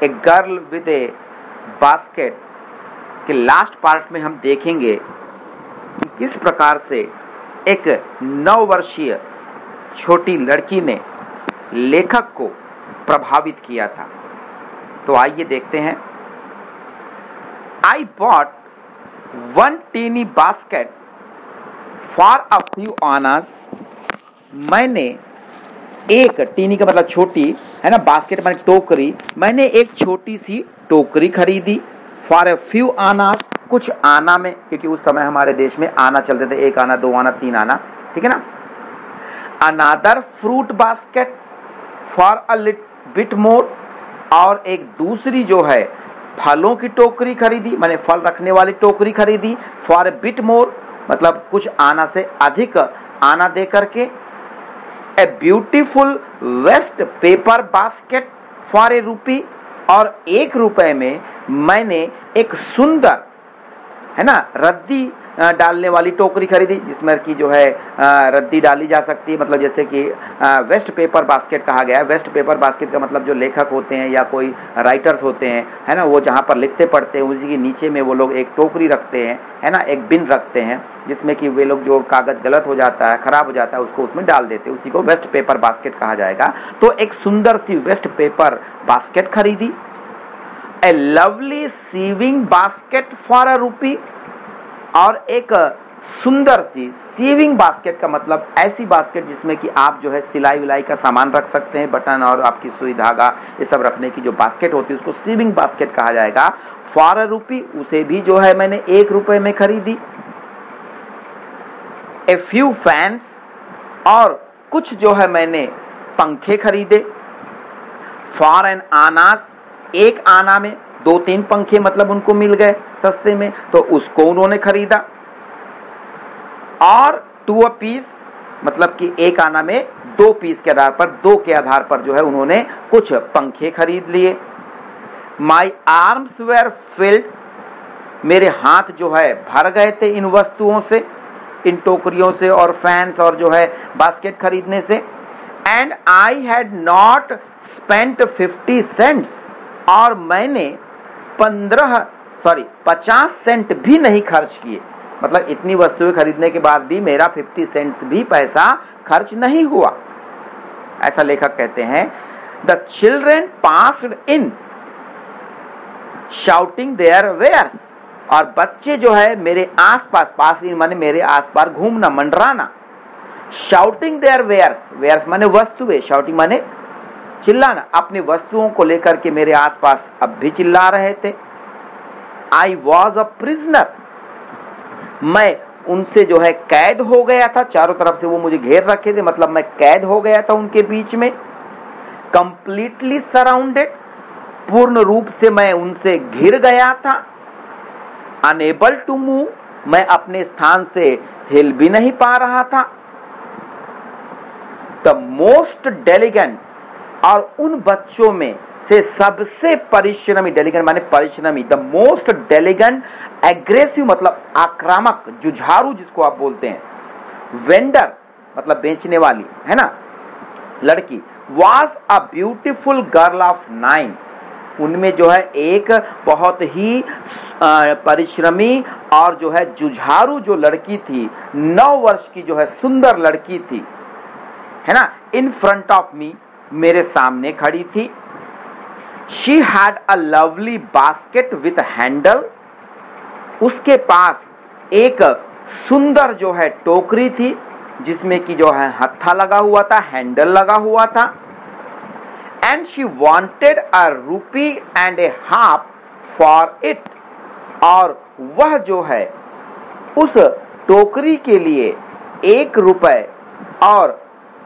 A girl with A basket के last part में हम देखेंगे कि किस प्रकार से एक 9 वर्षीय छोटी लड़की ने लेखक को प्रभावित किया था। तो आइए देखते हैं। I bought 1 teeny basket for a few annas। मैंने एक, टीनी का मतलब छोटी है ना, बास्केट माने टोकरी, मैंने एक छोटी सी टोकरी खरीदी। फॉर ए फ्यू आनास, कुछ आना में, क्योंकि उस समय हमारे देश में आना चलते थे, 1 आना 2 आना 3 आना, ठीक है ना। Another fruit basket for a bit more, और एक दूसरी जो है फलों की टोकरी खरीदी, मैंने फल रखने वाली टोकरी खरीदी। फॉर ए बिट मोर मतलब कुछ आना से अधिक आना दे करके। A beautiful waste paper basket for a rupee, और 1 रुपए में मैंने एक सुंदर, है ना, रद्दी डालने वाली टोकरी खरीदी, जिसमें कि जो है रद्दी डाली जा सकती है, मतलब जैसे कि वेस्ट पेपर बास्केट कहा गया है। वेस्ट पेपर बास्केट का मतलब जो लेखक होते हैं या कोई राइटर्स होते हैं, है ना, वो जहाँ पर लिखते पढ़ते हैं उसी के नीचे में वो लोग एक टोकरी रखते हैं, है ना, एक बिन रखते हैं, जिसमें कि वे लोग जो कागज गलत हो जाता है, खराब हो जाता है, उसको उसमें डाल देते हैं, उसी को वेस्ट पेपर बास्केट कहा जाएगा। तो एक सुंदर सी वेस्ट पेपर बास्केट खरीदी। A lovely sewing basket for a rupee, और एक सुंदर सी सीविंग बास्केट का मतलब ऐसी बास्केट जिसमें कि आप जो है सिलाई विलाई का सामान रख सकते हैं, बटन और आपकी सुई धागा ये सब रखने की जो बास्केट होती है उसको सीविंग बास्केट कहा जाएगा। फॉर अ रूपी, उसे भी जो है मैंने 1 रुपए में खरीदी। ए फ्यू फैंस, और कुछ जो है मैंने पंखे खरीदे। फॉर एन आनास, 1 आना में 2-3 पंखे मतलब उनको मिल गए सस्ते में, तो उसको उन्होंने खरीदा। और 2 a piece मतलब कि 1 आना में 2 पीस के आधार पर, 2 के आधार पर जो है उन्होंने कुछ पंखे खरीद लिए। माई आर्म्स वेर फिल्ड, मेरे हाथ जो है भर गए थे इन वस्तुओं से, इन टोकरियों से और फैंस और जो है बास्केट खरीदने से। And I had not spent 50 cents, और मैंने 50 सेंट भी नहीं खर्च किए, मतलब इतनी वस्तुएं खरीदने के बाद भी मेरा 50 सेंट्स भी पैसा खर्च नहीं हुआ, ऐसा लेखक कहते हैं। The children passed in shouting their wares, और बच्चे जो है मेरे आसपास, पास इन माने मेरे आसपास घूमना, मंडराना। शाउटिंग देयर वेयर्स, वेयर्स माने वस्तुएं, शाउटिंग माने चिल्लाना, अपनी वस्तुओं को लेकर के मेरे आसपास अब भी चिल्ला रहे थे। आई वॉज अ प्रिजनर, मैं उनसे जो है कैद हो गया था, चारों तरफ से वो मुझे घेर रखे थे, मतलब मैं कैद हो गया था उनके बीच में। कंप्लीटली सराउंडेड, पूर्ण रूप से मैं उनसे घिर गया था। अनेबल टू मूव, मैं अपने स्थान से हिल भी नहीं पा रहा था। द मोस्ट डेलिगेंट, और उन बच्चों में से सबसे परिश्रमी, डेलिगेंट माने परिश्रमी, द मोस्ट डेलिगेंट, एग्रेसिव मतलब आक्रामक, जुझारू जिसको आप बोलते हैं, वेंडर मतलब बेचने वाली, है ना, लड़की, was a beautiful girl of 9, उनमें जो है एक बहुत ही परिश्रमी और जो है जुझारू जो लड़की थी, 9 वर्ष की जो है सुंदर लड़की थी, है ना, इन फ्रंट ऑफ मी, मेरे सामने खड़ी थी। She had a lovely basket with handle, उसके पास एक सुंदर जो है टोकरी थी जिसमें कि जो है हत्था लगा हुआ था, हैंडल लगा हुआ था। And she wanted a rupee and A half for it, और वह जो है उस टोकरी के लिए 1 रुपए और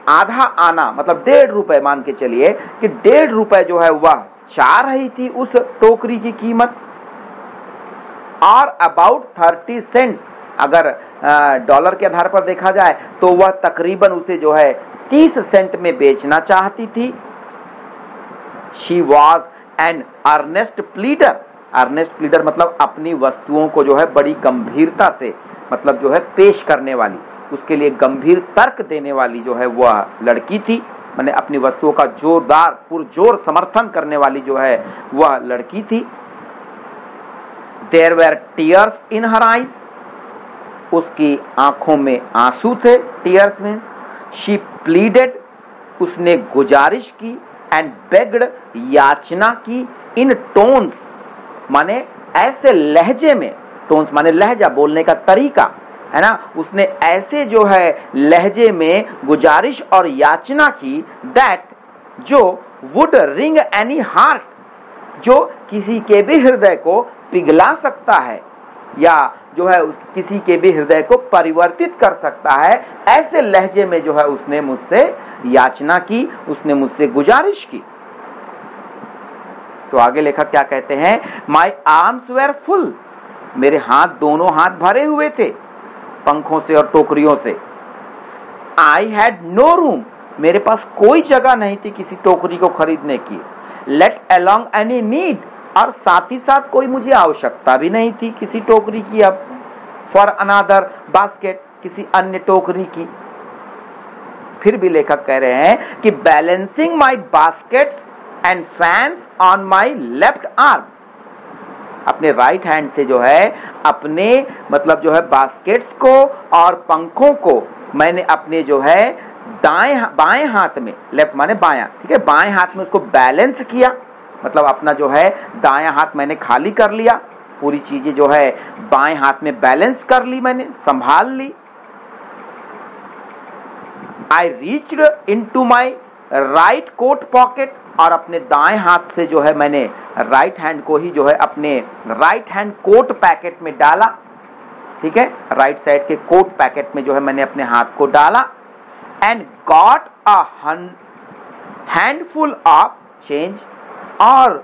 आधा आना मतलब 1.5 रुपए मान के चलिए कि 1.5 रुपए जो है वह चाह रही थी उस टोकरी की कीमत, और अबाउट 30 सेंट्स, अगर डॉलर के आधार पर देखा जाए तो वह तकरीबन उसे जो है 30 सेंट में बेचना चाहती थी। She was an earnest pleader, earnest pleader मतलब अपनी वस्तुओं को जो है बड़ी गंभीरता से मतलब जो है पेश करने वाली, उसके लिए गंभीर तर्क देने वाली जो है वह लड़की थी। मैंने अपनी वस्तुओं का जोरदार पुरजोर समर्थन करने वाली जो है वह लड़की थी। There were tears in her eyes, उसकी आंखों में आंसू थे। Tears means she pleaded, उसने गुजारिश की, and begged, याचना की, in tones माने ऐसे लहजे में, tones माने लहजा, बोलने का तरीका है ना, उसने ऐसे जो है लहजे में गुजारिश और याचना की, that जो would wring any heart, जो किसी के भी हृदय को पिघला सकता है या जो है किसी के भी हृदय को परिवर्तित कर सकता है, ऐसे लहजे में जो है उसने मुझसे याचना की, उसने मुझसे गुजारिश की। तो आगे लेखक क्या कहते हैं, माई आर्म्स वेर फुल, मेरे हाथ, दोनों हाथ भरे हुए थे पंखों से और टोकरियों से। आई हैड नो रूम, मेरे पास कोई जगह नहीं थी किसी टोकरी को खरीदने की। लेट अलोंग एनी नीड, और साथ ही साथ कोई मुझे आवश्यकता भी नहीं थी किसी टोकरी की, अब फॉर अनदर बास्केट, किसी अन्य टोकरी की। फिर भी लेखक कह रहे हैं कि balancing my baskets and fans on my left arm, अपने राइट हैंड से जो है अपने मतलब जो है बास्केट्स को और पंखों को मैंने अपने जो है बाएं हाथ में, लेफ्ट माने बायां, ठीक है, बाएं हाथ में उसको बैलेंस किया, मतलब अपना जो है दायां हाथ मैंने खाली कर लिया, पूरी चीजें जो है बाएं हाथ में बैलेंस कर ली, मैंने संभाल ली। I reached into my right coat pocket, और अपने दाएं हाथ से जो है मैंने राइट हैंड को ही जो है अपने राइट हैंड कोट पैकेट में डाला, ठीक है, राइट साइड के कोट पैकेट में जो है मैंने अपने हाथ को डाला। And got a handful of change, और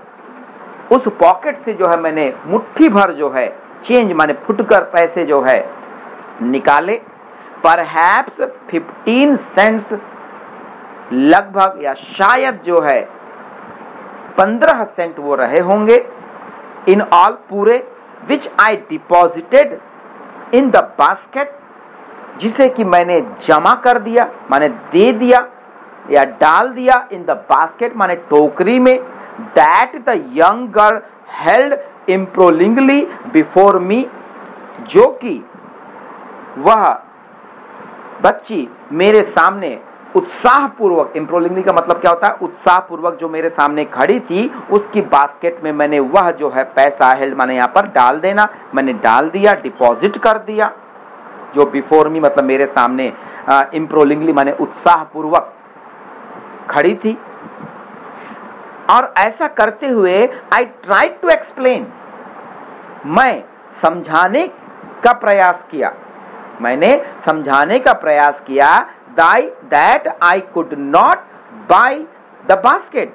उस पॉकेट से जो है मैंने मुट्ठी भर जो है चेंज माने फुटकर पैसे जो है निकाले। परहैप्स 15 सेंट्स, लगभग या शायद जो है 15 सेंट वो रहे होंगे। इन ऑल, पूरे, विच आई डिपॉजिटेड इन द बास्केट, जिसे कि मैंने जमा कर दिया माने दे दिया या डाल दिया, इन द बास्केट माने टोकरी में। That the young girl held imploringly before me, जो कि वह बच्ची मेरे सामने उत्साहपूर्वक, इम्प्रोलिंगली का मतलब क्या होता है, उत्साहपूर्वक जो मेरे सामने खड़ी थी, उसकी बास्केट में मैंने वह जो है पैसा, हेल्ड माने यहाँ पर डाल देना, मैंने डाल दिया, डिपॉजिट कर दिया। जो बिफोर मी मतलब मेरे सामने, इम्प्रोलिंगली माने उत्साहपूर्वक खड़ी थी। और ऐसा करते हुए आई ट्राइड टू एक्सप्लेन, मैं समझाने का प्रयास किया, मैंने समझाने का प्रयास किया, that I could not by the basket,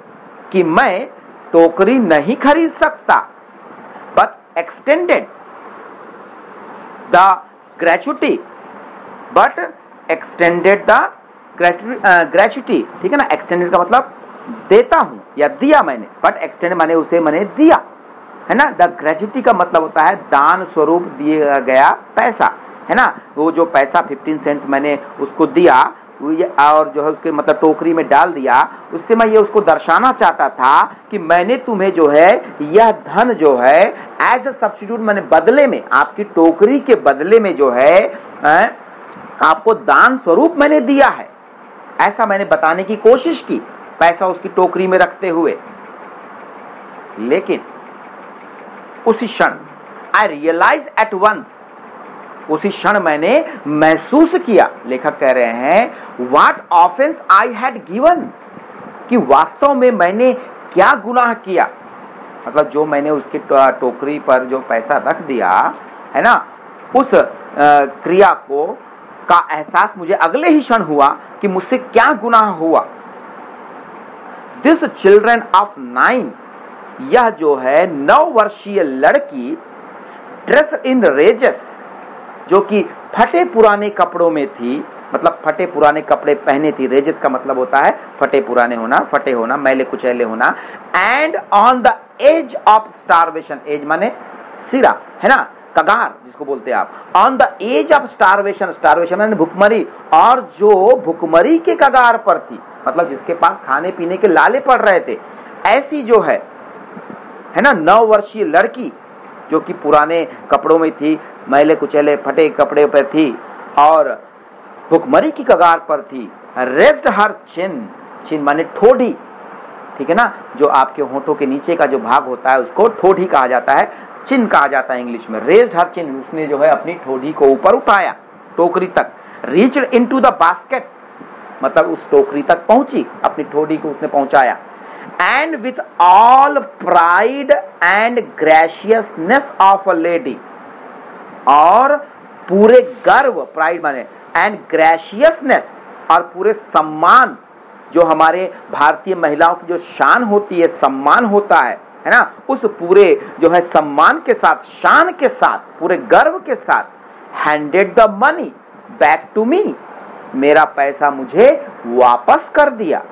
कि मैं टोकरी नहीं खरीद सकता, but extended the gratuity, but extended the gratuity, ठीक है ना, एक्सटेंडेड का मतलब देता हूं या दिया मैंने, बट एक्सटेंड माने उसे मैंने दिया, है ना। द ग्रेचुटी का मतलब होता है दान स्वरूप दिया गया पैसा, है ना, वो जो पैसा 15 सेंट्स मैंने उसको दिया और जो है उसके मतलब टोकरी में डाल दिया, उससे मैं ये उसको दर्शाना चाहता था कि मैंने तुम्हें जो है यह धन जो है एज अ सब्स्टिट्यूट, मैंने बदले में, आपकी टोकरी के बदले में जो है आपको दान स्वरूप मैंने दिया है, ऐसा मैंने बताने की कोशिश की, पैसा उसकी टोकरी में रखते हुए। लेकिन उसी क्षण आई रियलाइज एट वंस, उसी क्षण मैंने महसूस किया, लेखक कह रहे हैं, what offence I had given, कि वास्तव में मैंने क्या गुनाह किया, मतलब जो मैंने उसकी टोकरी पर जो पैसा रख दिया है ना, उस क्रिया को का एहसास मुझे अगले ही क्षण हुआ कि मुझसे क्या गुनाह हुआ। दिस चिल्ड्रन ऑफ 9, यह जो है 9 वर्षीय लड़की, ड्रेस इन रेजेस, जो कि फटे पुराने कपड़ों में थी, मतलब फटे पुराने कपड़े पहने थी, रेजेस का मतलब होता है फटे पुराने होना, फटे होना, मैले कुचैले होना। And on the edge of starvation, edge माने सिरा, है ना, कगार जिसको बोलते हैं आप, on the edge of starvation, starvation यानी भुखमरी, और जो भुखमरी के कगार पर थी, मतलब जिसके पास खाने पीने के लाले पड़ रहे थे, ऐसी जो है ना 9 वर्षीय लड़की जो कि पुराने कपड़ों में थी, मैले कुचैले फटे कपड़े पर थी और भुखमरी की कगार पर थी। रेस्ट हर चिन, चिन माने ठोड़ी, ठीक है ना, जो आपके होंठों के नीचे का जो भाग होता है उसको ठोड़ी कहा जाता है, चिन कहा जाता है इंग्लिश में। रेस्ड हर चिन, उसने जो है अपनी ठोड़ी को ऊपर उठाया टोकरी तक। रीच्ड इनटू द बास्केट, मतलब उस टोकरी तक पहुंची, अपनी ठोड़ी को उसने पहुंचाया। And with all pride and graciousness of a lady, और पूरे गर्व, प्राइड माने एंड ग्रेशियसनेस, और पूरे सम्मान, जो हमारे भारतीय महिलाओं की जो शान होती है, सम्मान होता है ना, उस पूरे जो है सम्मान के साथ, शान के साथ, पूरे गर्व के साथ, handed the money back to me, मेरा पैसा मुझे वापस कर दिया।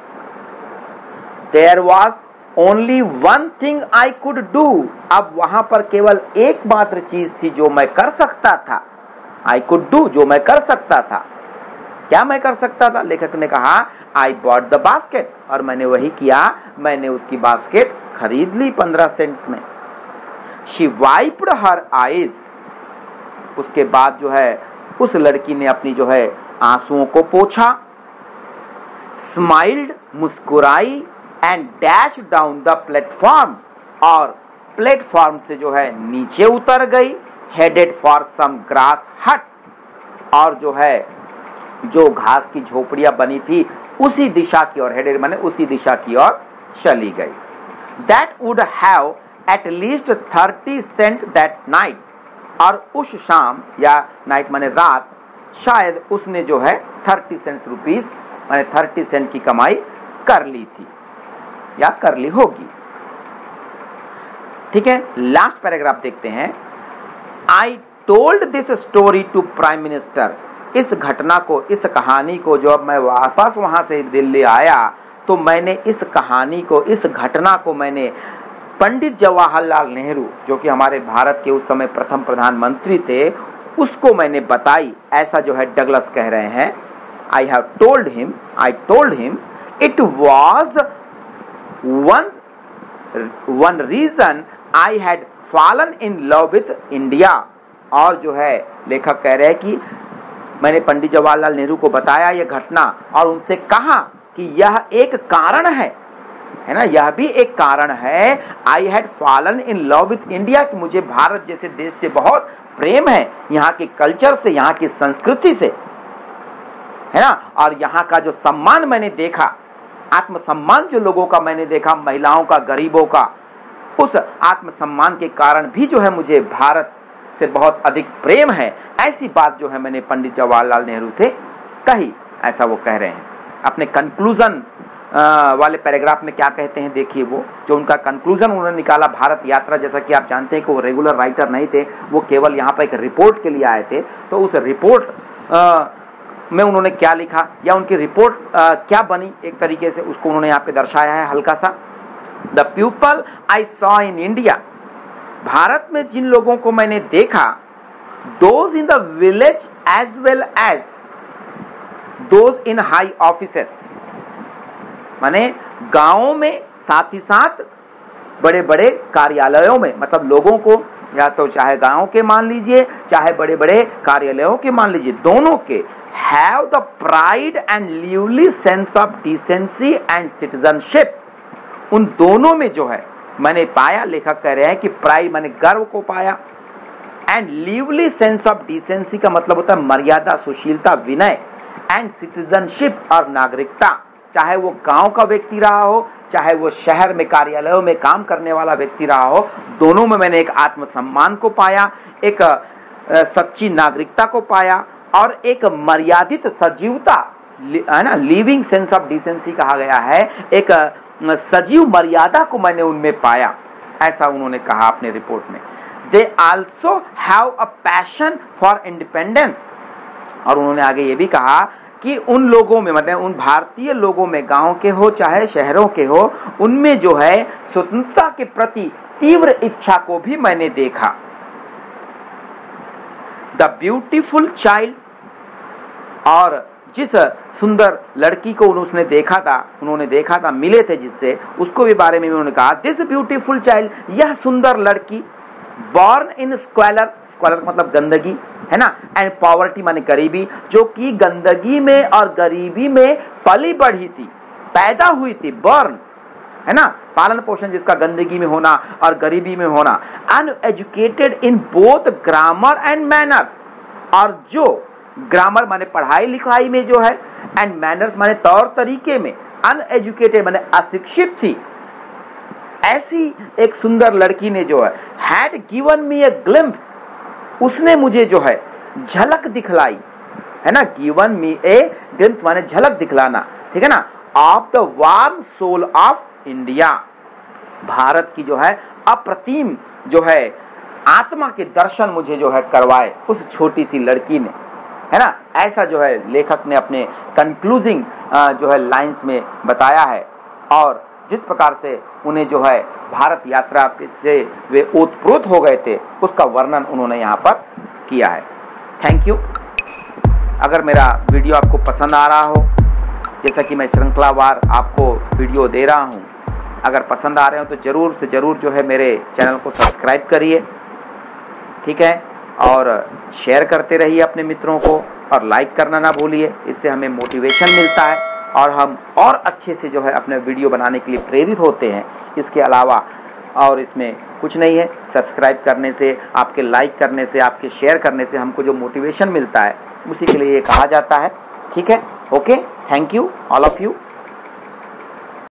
There was only one thing I could do, अब वहां पर केवल एक मात्र चीज थी जो मैं कर सकता था। आई कुड डू, जो मैं कर सकता था। क्या मैं कर सकता था? लेखक ने कहा आई बॉट द बास्केट, और मैंने वही किया, मैंने उसकी बास्केट खरीद ली 15 सेंट्स में। शी वाइप्ड हर आईज, उसके बाद जो है उस लड़की ने अपनी जो है आंसुओं को पोंछा। स्माइल्ड, मुस्कुराई, and dash down the platform, और प्लेटफॉर्म से जो है नीचे उतर गई। हेडेड फॉर सम ग्रास हट, और जो है जो घास की झोपड़ियां बनी थी उसी दिशा की ओर, हेडेड माने उसी दिशा की ओर चली गई। दैट वुड हैव एट लीस्ट 30 सेंट दैट नाइट, और उस शाम, या नाइट माने रात, शायद उसने जो है 30 सेंट रुपीस माने 30 सेंट की कमाई कर ली थी या कर ली होगी। ठीक है, लास्ट पैराग्राफ देखते हैं। I told this story to prime minister, इस घटना को, इस कहानी को, जब मैं वापस वहां से दिल्ली आया तो मैंने इस कहानी को, इस घटना को मैंने पंडित जवाहरलाल नेहरू, जो कि हमारे भारत के उस समय प्रथम प्रधानमंत्री थे, उसको मैंने बताई। ऐसा जो है डगलस कह रहे हैं। I have told him it was one reason I had fallen in love with India, और जो है लेखक कह रहे हैं कि मैंने पंडित जवाहरलाल नेहरू को बताया यह घटना, और उनसे कहा कि यह एक कारण है ना, यह भी एक कारण है। आई had fallen in love with India, कि मुझे भारत जैसे देश से बहुत प्रेम है, यहाँ के कल्चर से, यहाँ की संस्कृति से, है ना, और यहाँ का जो सम्मान मैंने देखा, आत्मसम्मान जो लोगों का मैंने देखा, महिलाओं का, गरीबों का, उस आत्मसम्मान के कारण भी जो है मुझे भारत से बहुत अधिक प्रेम है। ऐसी बात जो है मैंने पंडित जवाहरलाल नेहरू से कही, ऐसा वो कह रहे हैं। अपने कंक्लूजन वाले पैराग्राफ में क्या कहते हैं देखिए, वो जो उनका कंक्लूजन उन्होंने निकाला भारत यात्रा, जैसा कि आप जानते हैं कि वो रेगुलर राइटर नहीं थे, वो केवल यहाँ पर एक रिपोर्ट के लिए आए थे। तो उस रिपोर्ट में उन्होंने क्या लिखा, या उनकी रिपोर्ट क्या बनी, एक तरीके से उसको उन्होंने यहाँ पे दर्शाया है हल्का सा। The people I saw in India, Bharat में जिन लोगों को मैंने देखा, those in the village as well as those in high offices, माने गांवों में साथ ही साथ बड़े बड़े कार्यालयों में, मतलब लोगों को, या तो चाहे गांव के मान लीजिए, चाहे बड़े बड़े कार्यालयों के मान लीजिए, दोनों के have the pride and lively sense of decency and citizenship, उन दोनों में जो है मैंने पाया, लेखक कह रहे हैं कि प्राइड माने गर्व को पाया, and lively sense of decency का मतलब होता है मर्यादा, सुशीलता, विनय, एंड सिटीजनशिप और नागरिकता, चाहे वो गांव का व्यक्ति रहा हो, चाहे वो शहर में कार्यालयों में काम करने वाला व्यक्ति रहा हो, दोनों में मैंने एक आत्मसम्मान को पाया, एक सच्ची नागरिकता को पाया, और एक मर्यादित सजीवता, है ना, लिविंग सेंस ऑफ डिसेंसी कहा गया है, एक सजीव मर्यादा को मैंने उनमें पाया, ऐसा उन्होंने कहा अपने रिपोर्ट में। They also have a passion for independence, और उन्होंने आगे ये भी कहा कि उन लोगों में, मतलब उन भारतीय लोगों में, गांव के हो चाहे शहरों के हो, उनमें जो है स्वतंत्रता के प्रति तीव्र इच्छा को भी मैंने देखा। द ब्यूटीफुल चाइल्ड, और जिस सुंदर लड़की को उन्होंने देखा था, मिले थे जिससे, उसको भी बारे में उन्होंने कहा, दिस ब्यूटीफुल चाइल्ड, यह सुंदर लड़की, बॉर्न इन स्क्वेलर, स्क्वेलर मतलब गंदगी है ना, एंड पॉवर्टी माने गरीबी, जो कि गंदगी में और गरीबी में पली बढ़ी थी, पैदा हुई थी, बॉर्न है ना, पालन पोषण जिसका गंदगी में होना और गरीबी में होना, uneducated in both grammar and manners, और जो ग्रामर माने पढ़ाई लिखाई में जो है, एंड मैनर्स माने तौर तरीके में, अनएजुकेटेड माने अशिक्षित थी, ऐसी एक सुंदर लड़की ने जो है, had given me A glimpse, उसने मुझे जो है झलक दिखलाई, है ना, गिवन मी ए ग्लिम्प्स माने झलक दिखलाना, ठीक है ना, of the warm soul of India, Bharat की जो है अप्रतिम जो है आत्मा के दर्शन मुझे जो है करवाए उस छोटी सी लड़की ने, है ना, ऐसा जो है लेखक ने अपने कंक्लूजिंग जो है लाइंस में बताया है। और जिस प्रकार से उन्हें जो है भारत यात्रा से वे ओतप्रोत हो गए थे, उसका वर्णन उन्होंने यहाँ पर किया है। Thank you. अगर मेरा वीडियो आपको पसंद आ रहा हो, जैसा कि मैं श्रृंखलावार आपको वीडियो दे रहा हूँ, अगर पसंद आ रहे हो तो जरूर से जरूर जो है मेरे चैनल को सब्सक्राइब करिए, ठीक है, और शेयर करते रहिए अपने मित्रों को, और लाइक करना ना भूलिए, इससे हमें मोटिवेशन मिलता है और हम और अच्छे से जो है अपने वीडियो बनाने के लिए प्रेरित होते हैं। इसके अलावा और इसमें कुछ नहीं है, सब्सक्राइब करने से, आपके लाइक करने से, आपके शेयर करने से हमको जो मोटिवेशन मिलता है उसी के लिए ये कहा जाता है, ठीक है। Okay, thank you all of you.